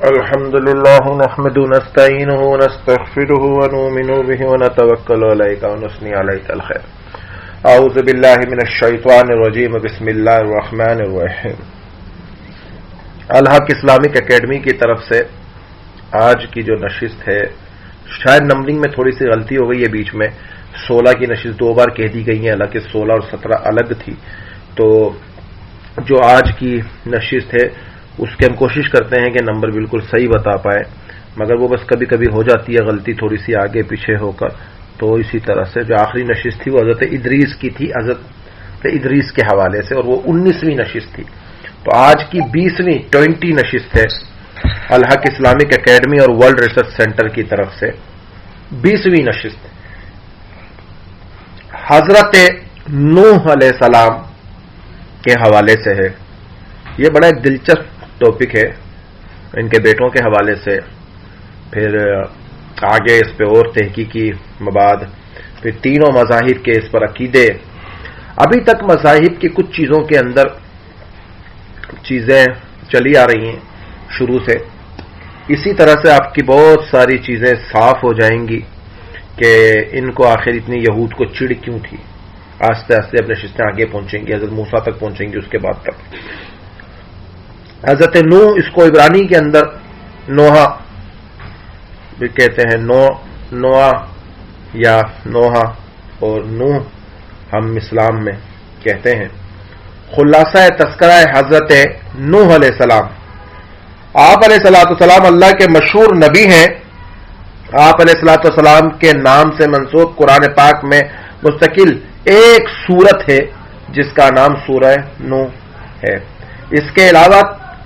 الحمد لله نحمده ونستعينه ونستغفره ونؤمن به ونتوكل عليه ونثني عليه الخير. اعوذ بالله من الشیطان الرجیم. بسم اللہ الرحمن الرحیم. الحق اسلامک اکیڈمی کی طرف سے آج کی جو نشست ہے، شاید نمبرنگ میں تھوڑی سی غلطی ہو گئی ہے، بیچ میں 16 کی نشست 2 بار کہہ دی گئی ہے، حالانکہ 16 اور 17 الگ تھی. تو جو آج کی نشست ہے اس کی ہم کوشش کرتے ہیں کہ نمبر بالکل صحیح بتا پائے، مگر وہ بس کبھی کبھی ہو جاتی ہے غلطی تھوڑی سی آگے پیچھے ہو کر. تو اسی طرح سے جو آخری نشست تھی وہ حضرت ادریس کی تھی، حضرت ادریس کے حوالے سے، اور وہ 19ویں نشست تھی. تو آج کی 20 نشست ہے الحق اسلامک اکیڈمی اور ورلڈ ریسرچ سینٹر کی طرف سے. 20ویں نشست حضرت نوح علیہ السلام کے حوالے سے ہے. یہ بڑا ایک دلچسپ ٹاپک ہے، ان کے بیٹوں کے حوالے سے، پھر آگے اس پہ اور تحقیقی مباد، پھر تینوں مذاہب کے اس پر عقیدے. ابھی تک مذاہب کی کچھ چیزوں کے اندر چیزیں چلی آ رہی ہیں شروع سے. اسی طرح سے آپ کی بہت ساری چیزیں صاف ہو جائیں گی کہ ان کو آخر اتنی یہود کو چڑ کیوں تھی. آہستہ آہستہ اپنے نشستیں آگے پہنچیں گی، حضرت موسیٰ تک پہنچیں گی، اس کے بعد تک حضرت نوح. اس کو عبرانی کے اندر نوحہ بھی کہتے ہیں، نوح یا نوحہ اور نوح ہم اسلام میں کہتے ہیں. خلاصہ تذکرہ حضرت نوح علیہ السلام. آپ علیہ الصلوۃ والسلام اللہ کے مشہور نبی ہیں. آپ علیہ الصلوۃ والسلام کے نام سے منسوب قرآن پاک میں مستقل ایک سورت ہے جس کا نام سورہ نوح ہے. اس کے علاوہ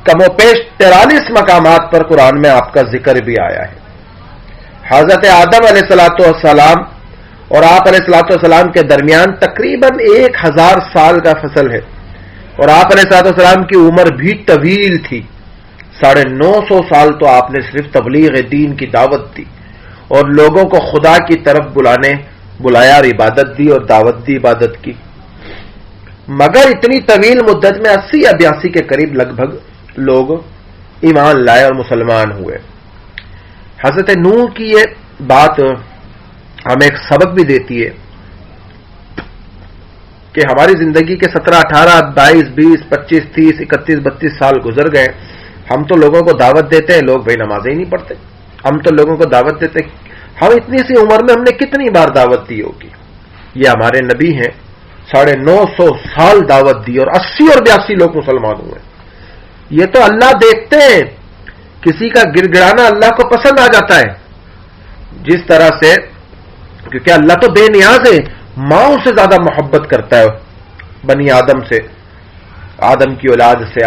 کم و بیش 43 مقامات پر قرآن میں آپ کا ذکر بھی آیا ہے. حضرت آدم علیہ الصلوۃ والسلام اور آپ علیہ الصلوۃ والسلام کے درمیان تقریباً 1000 سال کا فصل ہے، اور آپ علیہ الصلوۃ والسلام کی عمر بھی طویل تھی. 950 سال تو آپ نے صرف تبلیغ دین کی دعوت دی اور لوگوں کو خدا کی طرف بلایا اور عبادت دی اور دعوت دی عبادت کی. مگر اتنی طویل مدت میں 80 یا 82 کے قریب لگ بھگ لوگ ایمان لائے اور مسلمان ہوئے. حضرت نوح کی یہ بات ہمیں ایک سبق بھی دیتی ہے کہ ہماری زندگی کے 17 18 22 20 25 30 31 32 سال گزر گئے. ہم تو لوگوں کو دعوت دیتے ہیں، لوگ بھائی نمازیں ہی نہیں پڑھتے. ہم تو لوگوں کو دعوت دیتے، ہم اتنی سی عمر میں ہم نے کتنی بار دعوت دی ہوگی. یہ ہمارے نبی ہیں، 950 سال دعوت دی اور 80 اور 82 لوگ مسلمان ہوئے. یہ تو اللہ دیکھتے ہیں، کسی کا گر گڑانا اللہ کو پسند آ جاتا ہے. جس طرح سے، کیونکہ اللہ تو بے نیاز ہے، ماں سے زیادہ محبت کرتا ہے بنی آدم سے، آدم کی اولاد سے،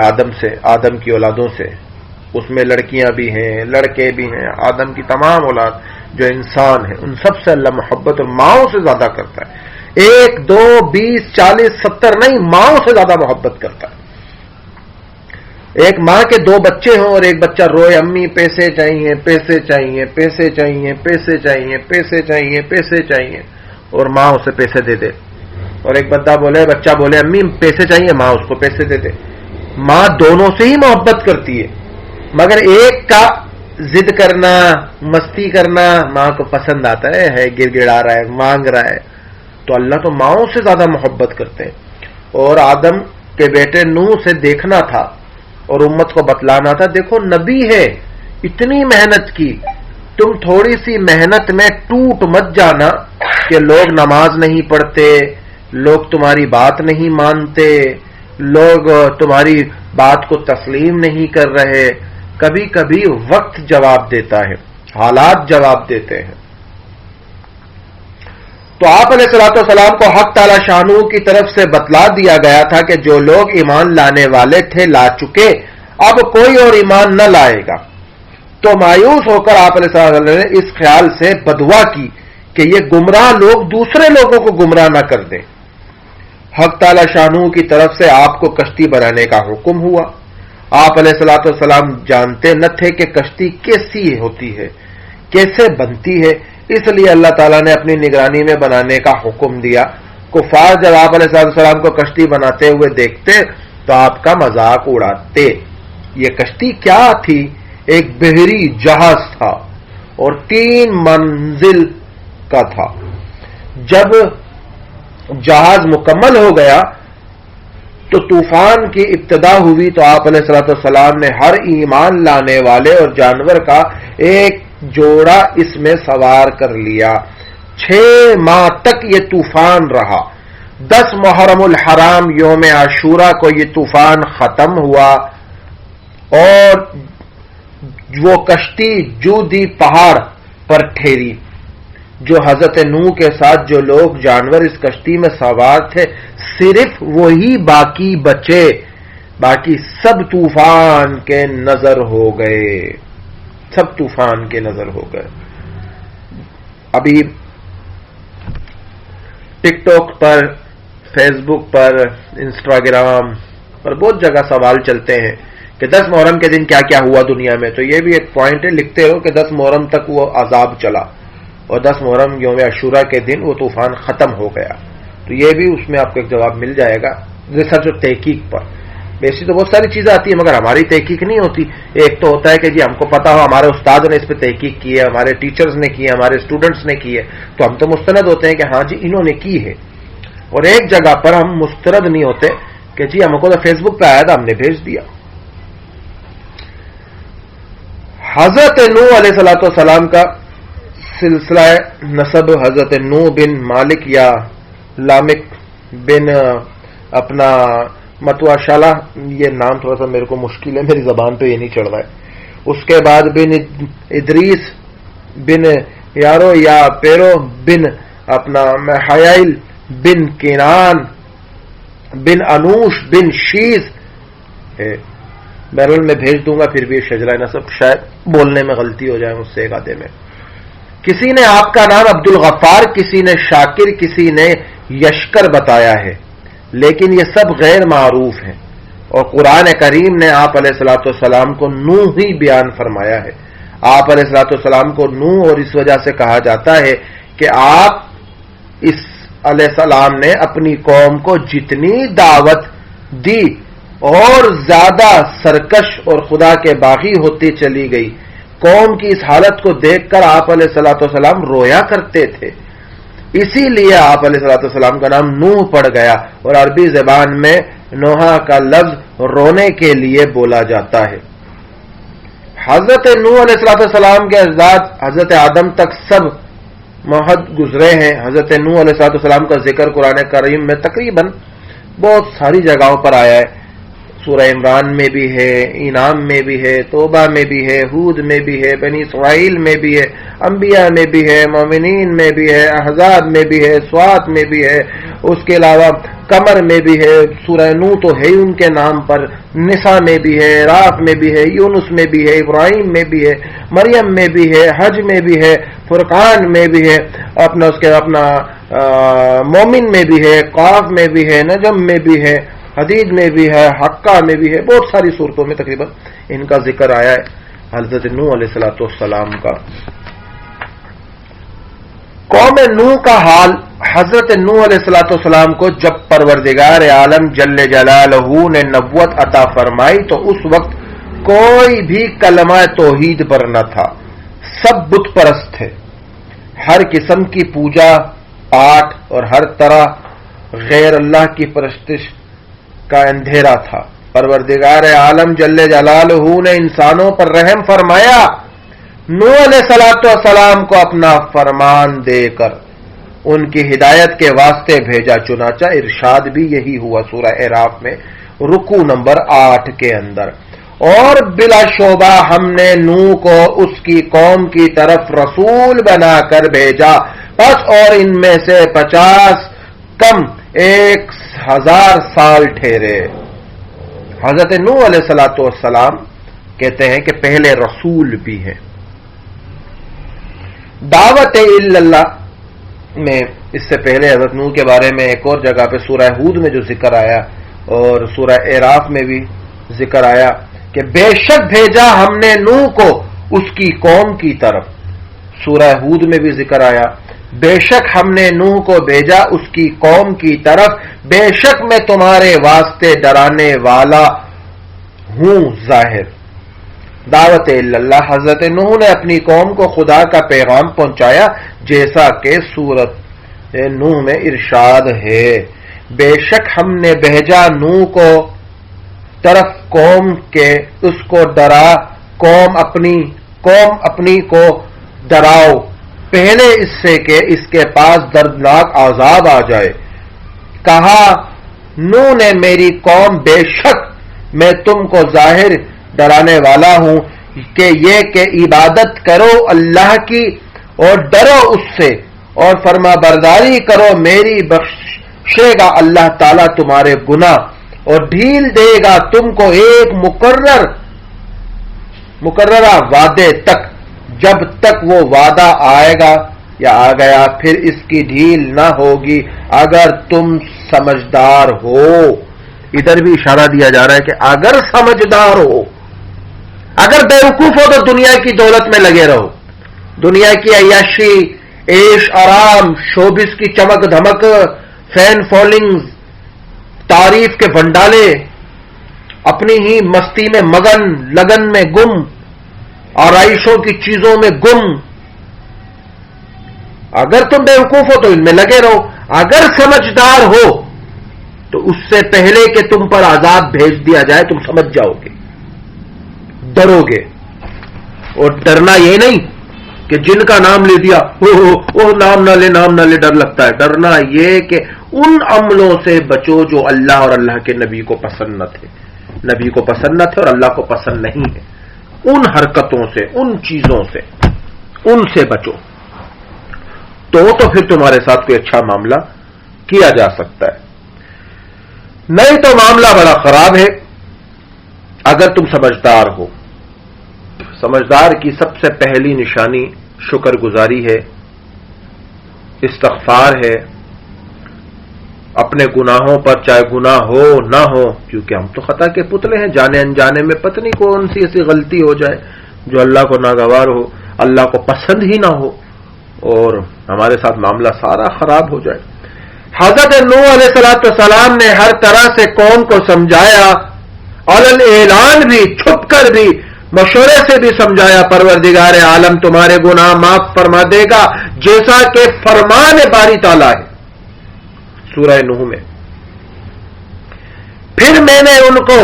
آدم کی اولادوں سے. اس میں لڑکیاں بھی ہیں، لڑکے بھی ہیں. آدم کی تمام اولاد جو انسان ہیں ان سب سے اللہ محبت اور ماؤں سے زیادہ کرتا ہے. 1 2 20 40 70 نہیں، ماؤں سے زیادہ محبت کرتا ہے. ایک ماں کے 2 بچے ہوں اور ایک بچہ روئے، امی پیسے چاہیے پیسے چاہیے پیسے چاہیے پیسے چاہیے پیسے چاہیے پیسے چاہیے، اور ماں اسے پیسے دے دے. اور ایک بچہ بولے امی پیسے چاہیے، ماں اس کو پیسے دے دے. ماں دونوں سے ہی محبت کرتی ہے، مگر ایک کا ضد کرنا، مستی کرنا ماں کو پسند آتا ہے گر گڑا رہا ہے، مانگ رہا ہے. تو اللہ تو ماؤں سے زیادہ محبت کرتے ہیں. اور آدم کے بیٹے نوح سے دیکھنا تھا اور امت کو بتلانا تھا، دیکھو نبی ہے، اتنی محنت کی، تم تھوڑی سی محنت میں ٹوٹ مت جانا کہ لوگ نماز نہیں پڑھتے، لوگ تمہاری بات نہیں مانتے، لوگ تمہاری بات کو تسلیم نہیں کر رہے. کبھی کبھی وقت جواب دیتا ہے، حالات جواب دیتے ہیں. تو آپ علیہ الصلوۃ والسلام کو حق تعالی شانہ کی طرف سے بتلا دیا گیا تھا کہ جو لوگ ایمان لانے والے تھے لا چکے، اب کوئی اور ایمان نہ لائے گا. تو مایوس ہو کر آپ علیہ السلام نے اس خیال سے بدعا کی کہ یہ گمراہ لوگ دوسرے لوگوں کو گمراہ نہ کر دیں. حق تعالی شانہ کی طرف سے آپ کو کشتی بنانے کا حکم ہوا. آپ علیہ الصلوۃ والسلام جانتے نہ تھے کہ کشتی کیسی ہوتی ہے، کیسے بنتی ہے، اس لیے اللہ تعالیٰ نے اپنی نگرانی میں بنانے کا حکم دیا. کفار جب آپ علیہ السلام کو کشتی بناتے ہوئے دیکھتے تو آپ کا مذاق اڑاتے. یہ کشتی کیا تھی؟ ایک بحری جہاز تھا اور 3 منزل کا تھا. جب جہاز مکمل ہو گیا تو طوفان کی ابتدا ہوئی تو آپ علیہ الصلوۃ والسلام نے ہر ایمان لانے والے اور جانور کا ایک جوڑا اس میں سوار کر لیا. 6 ماہ تک یہ طوفان رہا. 10 محرم الحرام یوم عاشورہ کو یہ طوفان ختم ہوا اور وہ کشتی جودی پہاڑ پر ٹھہری. جو حضرت نوح کے ساتھ جو لوگ جانور اس کشتی میں سوار تھے صرف وہی باقی بچے، باقی سب طوفان کے نظر ہو گئے، سب طوفان کے نظر ہو گئے. ابھی ٹک ٹاک پر، فیس بک پر، انسٹاگرام پر بہت جگہ سوال چلتے ہیں کہ 10 محرم کے دن کیا کیا ہوا دنیا میں. تو یہ بھی ایک پوائنٹ ہے، لکھتے ہو کہ 10 محرم تک وہ عذاب چلا اور 10 محرم یوم عاشورہ کے دن وہ طوفان ختم ہو گیا. تو یہ بھی اس میں آپ کو ایک جواب مل جائے گا ریسرچ اور تحقیق پر. ویسی تو بہت ساری چیزیں آتی ہیں مگر ہماری تحقیق نہیں ہوتی. ایک تو ہوتا ہے کہ جی ہم کو پتا ہو، ہمارے استاد نے اس پہ تحقیق کی ہے، ہمارے ٹیچرز نے کی ہے، ہمارے اسٹوڈنٹس نے کی ہے، تو ہم تو مستند ہوتے ہیں کہ ہاں جی انہوں نے کی ہے. اور ایک جگہ پر ہم مستند نہیں ہوتے کہ جی ہم کو تو فیس بک پہ آیا تھا ہم نے بھیج دیا. حضرت نوح علیہ الصلوۃ والسلام کا سلسلہ نسب حضرت نوح بن مالک یا لامک بن اپنا متواشالہ، یہ نام تھوڑا سا میرے کو مشکل ہے، میری زبان پہ یہ نہیں چڑھ رہا ہے. اس کے بعد بن ادریس بن یارو یا پیرو بن اپنا محایل بن کینان بن انوش بن شیز ہے. بہرحال میں بھیج دوں گا، پھر بھی شجرہ نسب شاید بولنے میں غلطی ہو جائے مجھ سے ایک آدھے میں. کسی نے آپ کا نام عبد الغفار، کسی نے شاکر، کسی نے یشکر بتایا ہے، لیکن یہ سب غیر معروف ہیں. اور قرآن کریم نے آپ علیہ الصلوۃ والسلام کو نوح ہی بیان فرمایا ہے. آپ علیہ الصلوۃ والسلام کو نوح اور اس وجہ سے کہا جاتا ہے کہ آپ اس علیہ السلام نے اپنی قوم کو جتنی دعوت دی اور زیادہ سرکش اور خدا کے باغی ہوتی چلی گئی. قوم کی اس حالت کو دیکھ کر آپ علیہ الصلوۃ والسلام رویا کرتے تھے. اسی لیے آپ علیہ الصلوۃ والسلام کا نام نوح پڑ گیا اور عربی زبان میں نوحہ کا لفظ رونے کے لیے بولا جاتا ہے. حضرت نوح علیہ الصلوۃ والسلام کے اجداد حضرت آدم تک سب محد گزرے ہیں. حضرت نوح علیہ الصلوۃ والسلام کا ذکر قرآن کریم میں تقریباً بہت ساری جگہوں پر آیا ہے. سورہ عمران میں بھی ہے، انعام میں بھی ہے، توبہ میں بھی ہے، ہود میں بھی ہے، بنی اسرائیل میں بھی ہے، انبیاء میں بھی ہے، مومنین میں بھی ہے، احزاب میں بھی ہے، سوات میں بھی ہے، اس کے علاوہ قمر میں بھی ہے، سورہ نوح تو ہے ان کے نام پر، نساء میں بھی ہے، راف میں بھی ہے، یونس میں بھی ہے، ابراہیم میں بھی ہے، مریم میں بھی ہے، حج میں بھی ہے، فرقان میں بھی ہے، اپنا اس کے اپنا مومن میں بھی ہے، قاف میں بھی ہے، نجم میں بھی ہے، حدید میں بھی ہے، حقہ میں بھی ہے. بہت ساری صورتوں میں تقریباً ان کا ذکر آیا ہے حضرت نوح علیہ الصلوۃ والسلام کا. قوم نوح کا حال، حضرت نوح علیہ الصلوۃ والسلام کو جب پروردگار عالم جل جلالہ نے نبوت عطا فرمائی تو اس وقت کوئی بھی کلمہ توحید پر نہ تھا. سب بت پرست تھے. ہر قسم کی پوجا پاٹ اور ہر طرح غیر اللہ کی پرستش کا اندھیرا تھا. پروردگار عالم جل جلالہ نے انسانوں پر رحم فرمایا. نوح علیہ الصلوۃ والسلام کو اپنا فرمان دے کر ان کی ہدایت کے واسطے بھیجا. چنانچہ ارشاد بھی یہی ہوا سورہ اعراف میں رکوع نمبر 8 کے اندر. اور بلا شبہ ہم نے نوح کو اس کی قوم کی طرف رسول بنا کر بھیجا. بس اور ان میں سے 50 کم 1000 سال ٹھہرے. حضرت نوح علیہ الصلوۃ والسلام کہتے ہیں کہ پہلے رسول بھی ہیں. دعوت اللہ میں اس سے پہلے حضرت نوح کے بارے میں ایک اور جگہ پہ سورہ ہود میں جو ذکر آیا اور سورہ اعراف میں بھی ذکر آیا کہ بے شک بھیجا ہم نے نوح کو اس کی قوم کی طرف. سورہ ہود میں بھی ذکر آیا بے شک ہم نے نوح کو بھیجا اس کی قوم کی طرف، بے شک میں تمہارے واسطے ڈرانے والا ہوں ظاہر. دعوت اللہ، حضرت نوح نے اپنی قوم کو خدا کا پیغام پہنچایا، جیسا کہ سورت نوح میں ارشاد ہے، بے شک ہم نے بھیجا نوح کو طرف قوم کے، اس کو ڈرا، قوم اپنی کو ڈراؤ پہلے اس سے کہ اس کے پاس دردناک عذاب آ جائے۔ کہا نوح نے میری قوم، بے شک میں تم کو ظاہر ڈرانے والا ہوں کہ یہ کہ عبادت کرو اللہ کی اور ڈرو اس سے اور فرما برداری کرو میری، بخشے گا اللہ تعالیٰ تمہارے گناہ اور ڈھیل دے گا تم کو ایک مقررہ وعدے تک، جب تک وہ وعدہ آئے گا یا آ گیا پھر اس کی ڈھیل نہ ہوگی اگر تم سمجھدار ہو۔ ادھر بھی اشارہ دیا جا رہا ہے کہ اگر سمجھدار ہو، اگر بیوقوف ہو تو دنیا کی دولت میں لگے رہو، دنیا کی عیاشی، عیش آرام، شوبز کی چمک دھمک، فین فالنگز، تعریف کے ونڈالے، اپنی ہی مستی میں مگن، لگن میں گم، آرائشوں کی چیزوں میں گم۔ اگر تم بیوقوف ہو تو ان میں لگے رہو، اگر سمجھدار ہو تو اس سے پہلے کہ تم پر عذاب بھیج دیا جائے تم سمجھ جاؤ گے، ڈرو گے۔ اور ڈرنا یہ نہیں کہ جن کا نام لے دیا وہ نام نہ لے ڈر لگتا ہے، ڈرنا یہ کہ ان عملوں سے بچو جو اللہ اور اللہ کے نبی کو پسند نہ تھے، نبی کو پسند نہ تھے اور اللہ کو پسند نہیں ہے، ان حرکتوں سے، ان چیزوں سے، ان سے بچو، تو پھر تمہارے ساتھ کوئی اچھا معاملہ کیا جا سکتا ہے، نہیں تو معاملہ بڑا خراب ہے۔ اگر تم سمجھدار ہو، سمجھدار کی سب سے پہلی نشانی شکر گزاری ہے، استغفار ہے، اپنے گناہوں پر چاہے گناہ ہو نہ ہو، کیونکہ ہم تو خطا کے پتلے ہیں، جانے انجانے میں پتہ نہیں کون سی ایسی غلطی ہو جائے جو اللہ کو ناگوار ہو، اللہ کو پسند ہی نہ ہو اور ہمارے ساتھ معاملہ سارا خراب ہو جائے۔ حضرت نوح علیہ السلام نے ہر طرح سے قوم کو سمجھایا، علل اعلان بھی، چھپ کر بھی، مشورے سے بھی سمجھایا، پروردگار عالم تمہارے گناہ معاف فرما دے گا جیسا کہ فرمان باری تعالیٰ ہے، سورہ نوح میں۔ پھر میں نے ان کو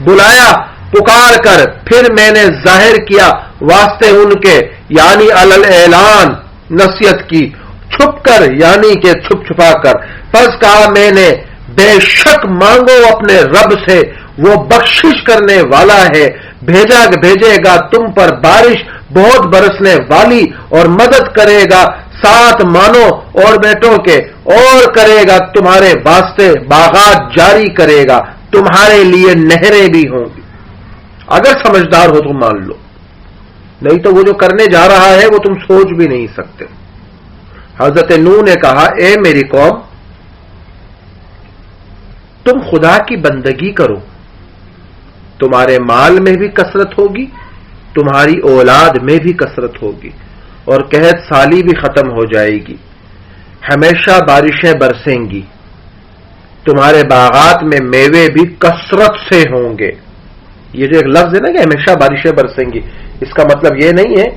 بلایا پکار کر، پھر میں نے ظاہر کیا واسطے ان کے، یعنی علل اعلان نصیحت کی، چھپ کر یعنی کہ چھپ چھپا کر۔ پس کہا میں نے بے شک مانگو اپنے رب سے، وہ بخشش کرنے والا ہے، بھیجے گا تم پر بارش بہت برسنے والی اور مدد کرے گا ساتھ مانو اور بیٹوں کے، اور کرے گا تمہارے واسطے باغات جاری کرے گا، تمہارے لیے نہریں بھی ہوں گی۔ اگر سمجھدار ہو تو مان لو، نہیں تو وہ جو کرنے جا رہا ہے وہ تم سوچ بھی نہیں سکتے۔ حضرت نوح نے کہا اے میری قوم، تم خدا کی بندگی کرو، تمہارے مال میں بھی کثرت ہوگی، تمہاری اولاد میں بھی کثرت ہوگی، اور قحط سالی بھی ختم ہو جائے گی، ہمیشہ بارشیں برسیں گی، تمہارے باغات میں میوے بھی کثرت سے ہوں گے۔ یہ جو ایک لفظ ہے نا کہ ہمیشہ بارشیں برسیں گی، اس کا مطلب یہ نہیں ہے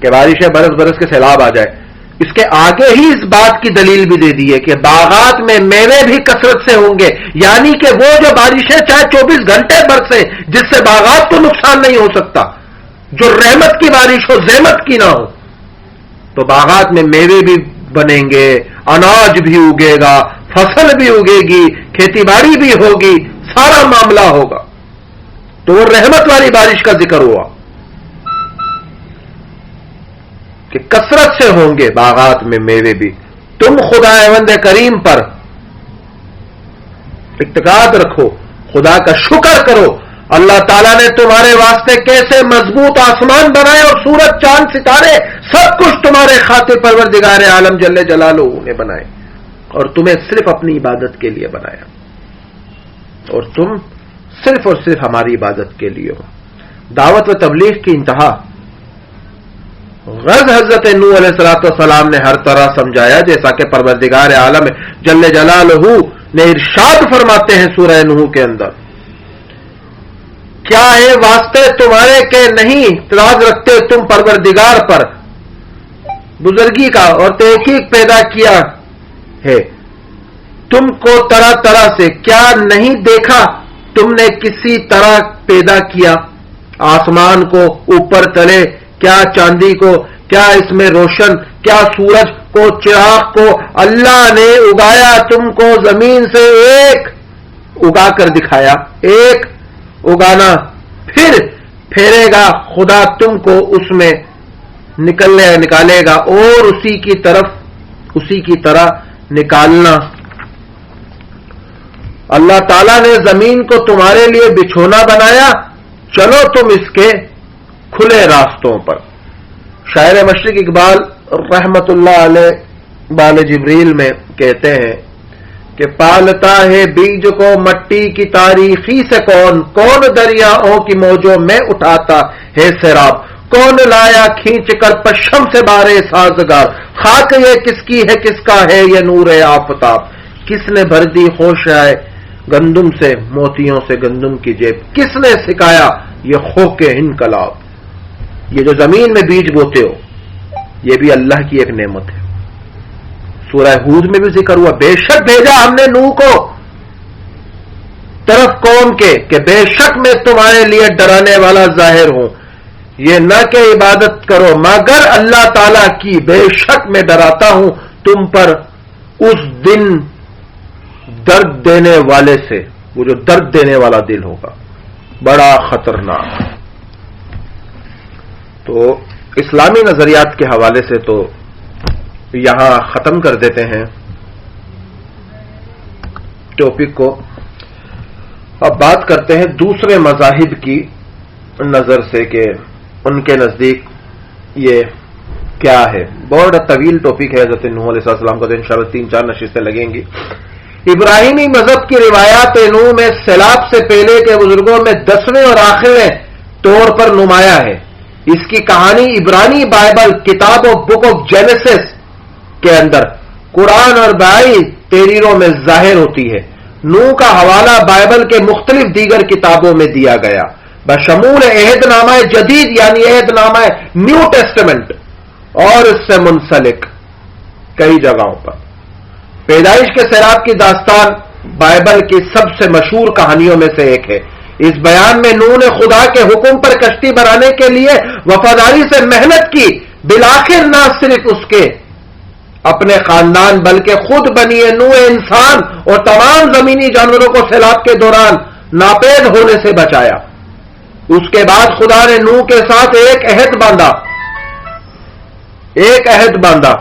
کہ بارشیں برس کے سیلاب آ جائے، اس کے آگے ہی اس بات کی دلیل بھی دے دی ہے کہ باغات میں میوے بھی کثرت سے ہوں گے، یعنی کہ وہ جو بارشیں چاہے 24 گھنٹے برسے جس سے باغات کو نقصان نہیں ہو سکتا، جو رحمت کی بارش ہو، زحمت کی نہ ہو، تو باغات میں میوے بھی بنیں گے، اناج بھی اگے گا، فصل بھی اگے گی، کھیتی باڑی بھی ہوگی، سارا معاملہ ہوگا، تو وہ رحمت والی بارش کا ذکر ہوا کہ کثرت سے ہوں گے باغات میں میوے بھی۔ تم خدا وند کریم پر اعتقاد رکھو، خدا کا شکر کرو، اللہ تعالیٰ نے تمہارے واسطے کیسے مضبوط آسمان بنائے اور سورج چاند ستارے سب کچھ تمہارے خاطر پروردگار عالم جل جلالہ نے بنائے، اور تمہیں صرف اپنی عبادت کے لیے بنایا، اور تم صرف اور صرف ہماری عبادت کے لیے ہو۔ دعوت و تبلیغ کی انتہا غرض حضرت نوح علیہ السلام نے ہر طرح سمجھایا، جیسا کہ پروردگار عالم جل جلالہ نے ارشاد فرماتے ہیں سورہ نوح کے اندر، کیا ہے واسطے تمہارے کہ نہیں اعتراض رکھتے تم پروردگار پر بزرگی کا اور تحقیق پیدا کیا ہے تم کو طرح طرح سے، کیا نہیں دیکھا تم نے کسی طرح پیدا کیا آسمان کو اوپر تلے، کیا چاندی کو، کیا اس میں روشن، کیا سورج کو، چراغ کو اللہ نے اگایا تم کو زمین سے ایک اگا کر دکھایا، ایک اگانا، پھر پھیرے گا خدا تم کو اس میں نکالے گا اور اسی کی طرح نکالنا۔ اللہ تعالیٰ نے زمین کو تمہارے لیے بچھونا بنایا، چلو تم اس کے کھلے راستوں پر۔ شاعر مشرق اقبال رحمت اللہ علیہ بال جبریل میں کہتے ہیں کہ پالتا ہے بیج کو مٹی کی تاریخی سے کون دریاؤں کی موجوں میں اٹھاتا ہے سیراب، کون لایا کھینچ کر پشم سے بارے سازگار، خاک یہ کس کی ہے کس کا ہے یہ نور آفتاب، کس نے بھر دی خوشائے گندم سے موتیوں سے گندم کی جیب، کس نے سکھایا یہ خوک انقلاب۔ یہ جو زمین میں بیج بوتے ہو یہ بھی اللہ کی ایک نعمت ہے۔ سورہ ہود میں بھی ذکر ہوا، بے شک بھیجا ہم نے نوح کو طرف قوم کے کہ بے شک میں تمہارے لیے ڈرانے والا ظاہر ہوں، یہ نہ کہ عبادت کرو مگر اللہ تعالی کی، بے شک میں ڈراتا ہوں تم پر اس دن درد دینے والے سے، وہ جو درد دینے والا دل ہوگا بڑا خطرناک۔ تو اسلامی نظریات کے حوالے سے تو یہاں ختم کر دیتے ہیں ٹاپک کو۔ اب بات کرتے ہیں دوسرے مذاہب کی نظر سے کہ ان کے نزدیک یہ کیا ہے۔ بہت طویل ٹاپک ہے حضرت نوح علیہ السلام کا، تو انشاءاللہ 3-4 نشستیں لگیں گی۔ ابراہیمی مذہب کی روایات نوح میں سیلاب سے پہلے کے بزرگوں میں 10ویں اور آخری طور پر نمایاں ہے۔ اس کی کہانی عبرانی بائبل کتاب آف بک آف جینیسس کے اندر قرآن اور بائی تحریروں میں ظاہر ہوتی ہے۔ نوح کا حوالہ بائبل کے مختلف دیگر کتابوں میں دیا گیا بشمول عہد نامہ جدید یعنی عہد نامہ نیو ٹیسٹمنٹ اور اس سے منسلک کئی جگہوں پر۔ پیدائش کے سیلاب کی داستان بائبل کی سب سے مشہور کہانیوں میں سے ایک ہے۔ اس بیان میں نوح نے خدا کے حکم پر کشتی بنانے کے لیے وفاداری سے محنت کی، بالآخر نہ صرف اس کے اپنے خاندان بلکہ خود بنی نوح انسان اور تمام زمینی جانوروں کو سیلاب کے دوران ناپید ہونے سے بچایا۔ اس کے بعد خدا نے نوح کے ساتھ ایک عہد باندھا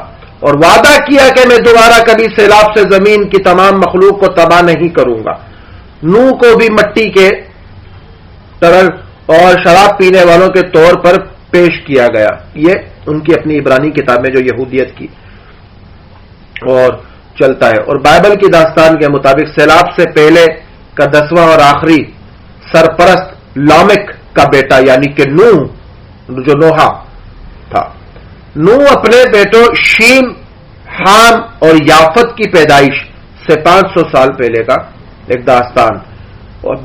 اور وعدہ کیا کہ میں دوبارہ کبھی سیلاب سے زمین کی تمام مخلوق کو تباہ نہیں کروں گا۔ نوح کو بھی مٹی کے ترل اور شراب پینے والوں کے طور پر پیش کیا گیا۔ یہ ان کی اپنی عبرانی کتاب میں جو یہودیت کی اور چلتا ہے۔ اور بائبل کی داستان کے مطابق سیلاب سے پہلے کا 10واں اور آخری سرپرست لامک کا بیٹا یعنی کہ نوح جو نوحہ تھا۔ نوح اپنے بیٹوں شیم، حام اور یافت کی پیدائش سے 500 سال پہلے کا ایک داستان، اور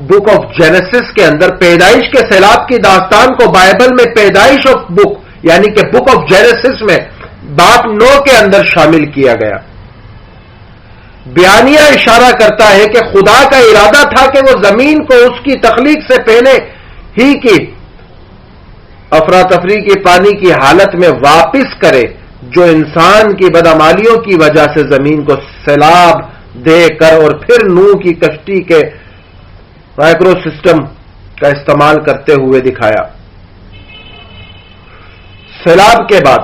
بک آف جینیسس کے اندر پیدائش کے سیلاب کی داستان کو بائبل میں پیدائش آف بک یعنی کہ بک آف جینیسس میں باب 9 کے اندر شامل کیا گیا۔ بیانیہ اشارہ کرتا ہے کہ خدا کا ارادہ تھا کہ وہ زمین کو اس کی تخلیق سے پہلے ہی کی افراتفری کی پانی کی حالت میں واپس کرے، جو انسان کی بدعمالیوں کی وجہ سے زمین کو سیلاب دے کر اور پھر نوح کی کشتی کے مائکرو سسٹم کا استعمال کرتے ہوئے دکھایا۔ سیلاب کے بعد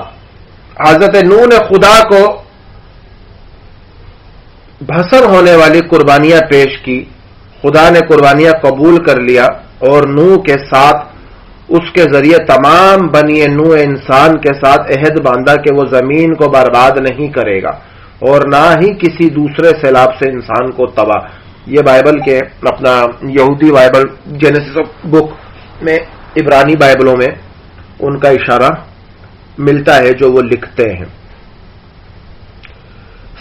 حضرت نوح نے خدا کو بھسر ہونے والی قربانیاں پیش کی۔ خدا نے قربانیاں قبول کر لیا اور نوح کے ساتھ اس کے ذریعے تمام بنی نوح انسان کے ساتھ عہد باندھا کہ وہ زمین کو برباد نہیں کرے گا اور نہ ہی کسی دوسرے سیلاب سے انسان کو تباہ۔ یہ بائبل کے اپنا یہودی بائبل جینیسس بک میں عبرانی بائبلوں میں ان کا اشارہ ملتا ہے جو وہ لکھتے ہیں۔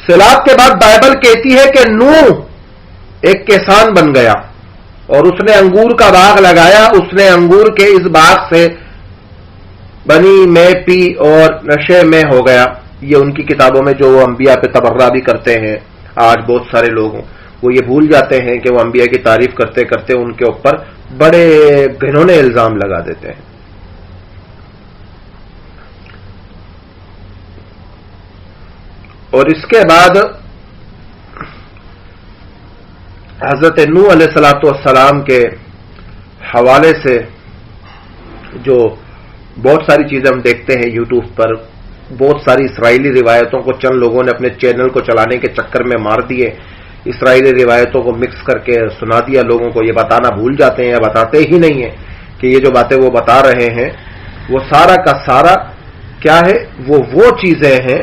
سیلاب کے بعد بائبل کہتی ہے کہ نوح ایک کسان بن گیا اور اس نے انگور کا باغ لگایا، اس نے انگور کے اس باغ سے بنی میں پی اور نشے میں ہو گیا. یہ ان کی کتابوں میں جو وہ انبیاء پہ تبرہ بھی کرتے ہیں. آج بہت سارے لوگ وہ یہ بھول جاتے ہیں کہ وہ انبیاء کی تعریف کرتے کرتے ان کے اوپر بڑے گھنونے الزام لگا دیتے ہیں. اور اس کے بعد حضرت نوح علیہ الصلوۃ والسلام کے حوالے سے جو بہت ساری چیزیں ہم دیکھتے ہیں یوٹیوب پر، بہت ساری اسرائیلی روایتوں کو چند لوگوں نے اپنے چینل کو چلانے کے چکر میں مار دیے. اسرائیلی روایتوں کو مکس کر کے سنا دیا لوگوں کو. یہ بتانا بھول جاتے ہیں یا بتاتے ہی نہیں ہیں کہ یہ جو باتیں وہ بتا رہے ہیں وہ سارا کا سارا کیا ہے، وہ چیزیں ہیں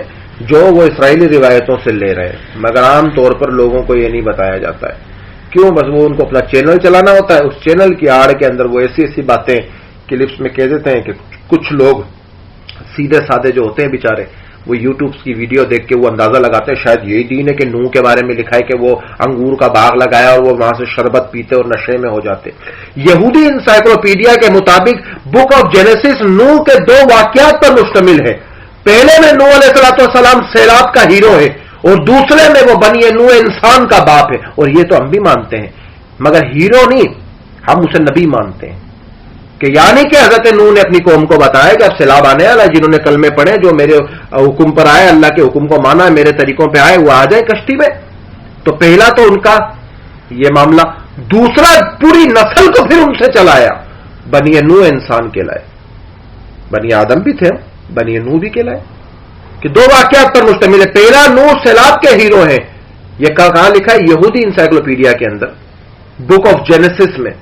جو وہ اسرائیلی روایتوں سے لے رہے ہیں، مگر عام طور پر لوگوں کو یہ نہیں بتایا جاتا ہے. کیوں؟ بس وہ ان کو اپنا چینل چلانا ہوتا ہے. اس چینل کی آڑ کے اندر وہ ایسی ایسی باتیں کلپس میں کہہ دیتے ہیں کہ کچھ لوگ سیدھے سادے جو ہوتے ہیں بیچارے، وہ یوٹیوب کی ویڈیو دیکھ کے وہ اندازہ لگاتے ہیں شاید یہی دین ہے کہ نوح کے بارے میں لکھا ہے کہ وہ انگور کا باغ لگایا اور وہ وہاں سے شربت پیتے اور نشے میں ہو جاتے. یہودی انسائکلوپیڈیا کے مطابق بک آف جینیسس نوح کے 2 واقعات پر مشتمل ہے. پہلے میں نوح علیہ الصلوۃ والسلام سیلاب کا ہیرو ہے اور دوسرے میں وہ بنی نوح انسان کا باپ ہے. اور یہ تو ہم بھی مانتے ہیں، مگر ہیرو نہیں، ہم اسے نبی مانتے ہیں. کہ یعنی کہ حضرت نوح نے اپنی قوم کو بتایا کہ اب سیلاب آنے والا ہے، جنہوں نے کلمے پڑھے، جو میرے حکم پر آئے، اللہ کے حکم کو مانا، میرے طریقوں پہ آئے، وہ آ جائے کشتی میں. تو پہلا تو ان کا یہ معاملہ. دوسرا پوری نسل کو پھر ان سے چلایا، بنی نوح انسان کہلائے. بنی آدم بھی تھے، بنی نوح بھی کہلائے. کہ 2 واقعات پر مشتمل ہے. پہلا نوح سیلاب کے ہیرو ہیں، یہ کہاں لکھا ہے؟ یہودی انسائکلوپیڈیا کے اندر، بک آف جینیسس میں.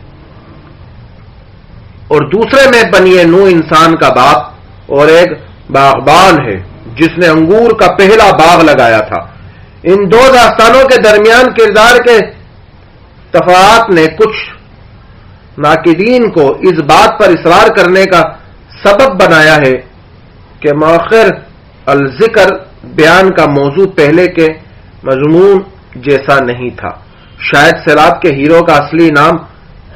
اور دوسرے میں بنی نوح انسان کا باپ اور ایک باغبان ہے جس نے انگور کا پہلا باغ لگایا تھا. ان 2 داستانوں کے درمیان کردار کے تفاوت نے کچھ ناقدین کو اس بات پر اصرار کرنے کا سبب بنایا ہے کہ مؤخر الذکر بیان کا موضوع پہلے کے مضمون جیسا نہیں تھا. شاید سیلاب کے ہیرو کا اصلی نام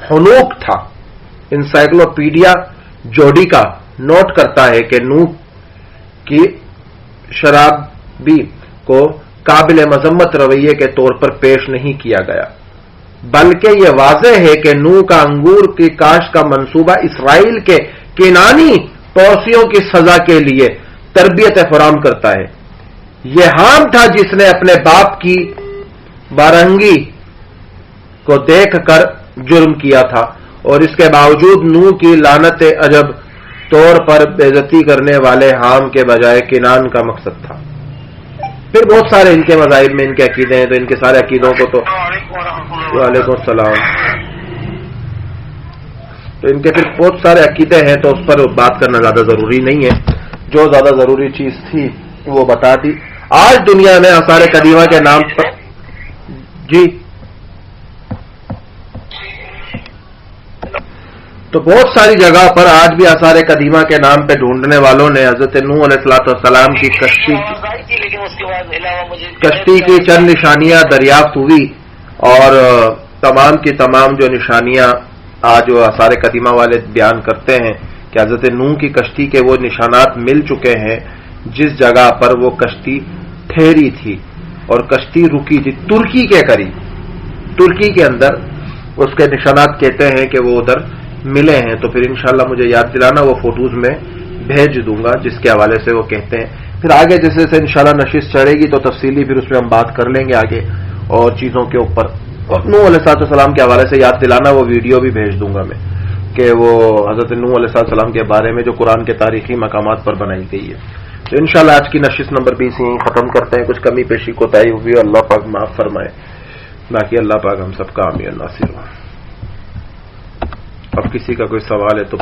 ہنوک تھا. انسائکلوپیڈیا جوڈیکا نوٹ کرتا ہے کہ نوح کی شرابی کو قابل مذمت رویے کے طور پر پیش نہیں کیا گیا، بلکہ یہ واضح ہے کہ نوح کا انگور کی کاشت کا منصوبہ اسرائیل کے کینانی پڑوسیوں کی سزا کے لیے تربیت فراہم کرتا ہے. یہ حام تھا جس نے اپنے باپ کی بارہنگی کو دیکھ کر جرم کیا تھا، اور اس کے باوجود نوح کی لعنت عجب طور پر بے عزتی کرنے والے حام کے بجائے کنان کا مقصد تھا. پھر بہت سارے ان کے مذاہب میں ان کے عقیدے ہیں، تو ان کے سارے عقیدوں کو تو وعلیکم السلام، تو ان کے پھر بہت سارے عقیدے ہیں، تو اس پر بات کرنا زیادہ ضروری نہیں ہے. جو زیادہ ضروری چیز تھی وہ بتا دی. آج دنیا میں آثار قدیمہ کے نام پر جی تو بہت ساری جگہ پر آج بھی آثار قدیمہ کے نام پہ ڈھونڈنے والوں نے حضرت نوح علیہ الصلوۃ والسلام کی کشتی کی چند نشانیاں دریافت ہوئی، اور تمام کی تمام جو نشانیاں آج وہ آثار قدیمہ والے بیان کرتے ہیں کہ حضرت نوح کی کشتی کے وہ نشانات مل چکے ہیں جس جگہ پر وہ کشتی ٹھہری تھی اور کشتی رکی تھی، ترکی کے قریب، ترکی کے اندر اس کے نشانات کہتے ہیں کہ وہ ادھر ملے ہیں. تو پھر انشاءاللہ مجھے یاد دلانا، وہ فوٹوز میں بھیج دوں گا جس کے حوالے سے وہ کہتے ہیں. پھر آگے جیسے جیسے انشاءاللہ نشست چڑھے گی تو تفصیلی پھر اس میں ہم بات کر لیں گے آگے اور چیزوں کے اوپر. اور نوح علیہ السلام کے حوالے سے یاد دلانا، وہ ویڈیو بھی بھیج دوں گا میں کہ وہ حضرت نوح علیہ السلام کے بارے میں جو قرآن کے تاریخی مقامات پر بنائی گئی ہے. تو انشاءاللہ آج کی نشست نمبر 20 یہیں ختم کرتے ہیں. کچھ کمی پیشی کوتاہی ہوئی اللہ پاک معاف فرمائے، باقی اللہ پاک ہم سب کا حامی اور ناصر ہو. اب کسی کا کوئی سوال ہے تو